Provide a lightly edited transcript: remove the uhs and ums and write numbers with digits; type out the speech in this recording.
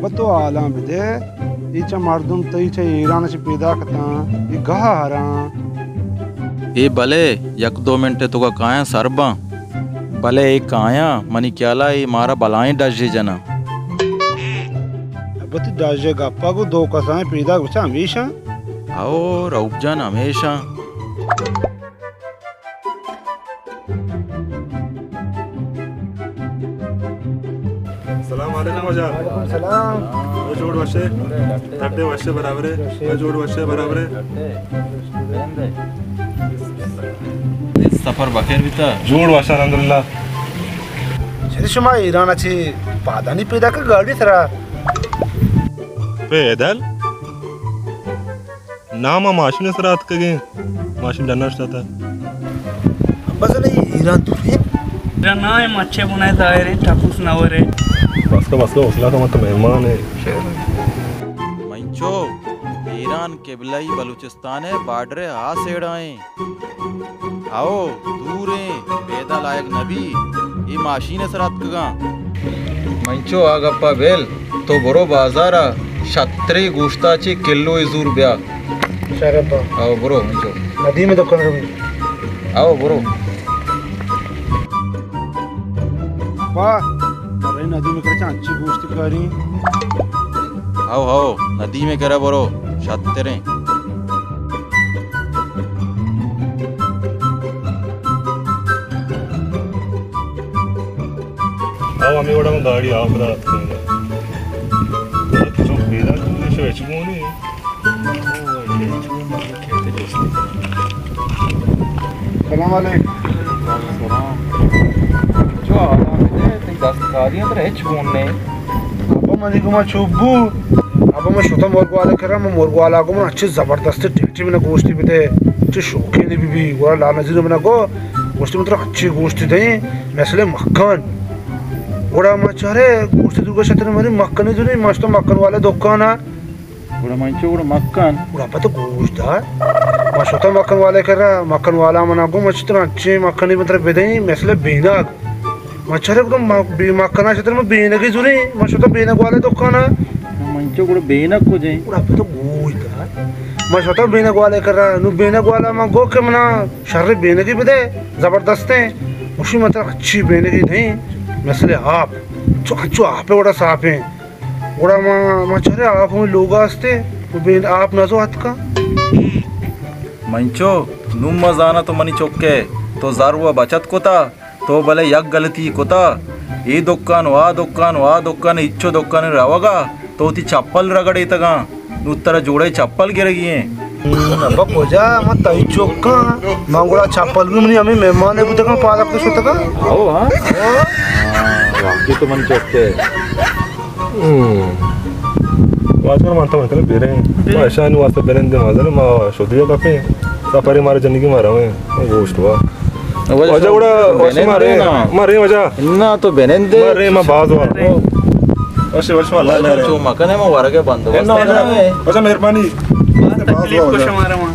बतो आलम बिदे इचा मर्दम तईचा ईरान से पैदा कता ये गहा हरा ए भले 1-2 मिनट तुका काया सरबा भले एक काया मनी क्याला ये मारा बलाएं डजे जना बती डजे गप्पा को दो कसाएं पैदा गुचा हमेशा आओ रुक जान हमेशा सलाम वालेकुम वजार सलाम जोड़ वशे तट्टे वशे बराबर है जोड़ वशे बराबर है इस सफर बखेर बिता जोड़ वशा अल्हम्दुलिल्लाह शरी शुमा ईरान अच्छी पादानी पैदा का गाड़ी सरा पैदल नाम माशिन सरात कगे माशिन डनर था बस नहीं ईरान तो है ना है मच्छे बुनाए दायरे टापूस ना हो रे बस का हौसला का मत मेहमान है मंचो ईरान केबलाई बलूचिस्तान है बॉर्डर आ सेड़ाएं आओ दूर है पैदा लायक नबी ये माशीन सरात कगा मंचो आगप्पा बेल तो बरो बाजारा छत्री गोश्ताची किलो इजूर ब्या शरब आओ बरो मंचो नदी में दुकान रही आओ बरो वाह अरे नदी में करे अच्छी गोश्त करी आओ आओ नदी में करे बरो छत्रे आओ हमें बड़ा गाड़ी आओ बड़ा जो पैदा करने से वेचमोनी सलाम वालेकुम जो दस्तकारियां तो है छूने अब मनी को मैं चुब्बू अब मैं शुद्ध मोर को आले करा मैं मोर को आला को मैं अच्छे जबरदस्त टेक्टी में गोश्ती भी दे अच्छे शौकीन भी वो ला नजीर में को गोश्ती में तो अच्छी गोश्ती दे मसले मक्खन बड़ा मचारे गोश्ती दुर्गा क्षेत्र में मक्खन जो नहीं मस्त मक्खन वाले दुकान है बड़ा मंचो बड़ा मक्खन बड़ा पता गोश्त है मैं शुद्ध मक्खन वाले करा मक्खन वाला मना को मैं चित्र अच्छे मक्खन मतलब बेदे मसले बेनाग मच्छर एकदम मक्खना क्षेत्र में बेनक ही जुनी मशो तो बेनक वाले दुकान है मंचो बड़ा बेनक को जाए पूरा तो गोश्त है मैं स्वतः बेनक वाले कर रहा नु बेनक वाला मैं गो के मना शर्रे बेनक ही बदे जबरदस्त है उसी मतलब अच्छी बेनक ही नहीं मसले आप जो अच्छो आप बड़ा साफ है बड़ा मच्छर आप में लोग आस्ते बेन आप न जो हाथ का मंचो नुम मजाना तो मनी चौके तो जारुआ बचत कोता तो भले यक गलती कोता ये दुकान इच्छो दुकान रावगा तो ती चप्पल रगड़े तगा उत्तर जोड़े चप्पल गिरगी हैं अब कोजा मत तई चौका मंगोला चप्पल भी मनी हमें मेहमान है बुतका पालक तो सुतका आओ हां वाकई तो मन चौके वाजकर मानता मतलब बेरे तो ऐसा नहीं वास्ते बेरे दे माजर मा शोधिया काफे सफारी मारे जन्नी की मारा मैं गोश्त हुआ वजह उड़ा वैसे मारे वजह इन्ना तो बेनेंदे मारे मा बाज हुआ वैसे वर्ष वाला ले जो मकने में वारगे बंदोबस्त अच्छा मेहरबानी तकलीफ को शमारा वहाँ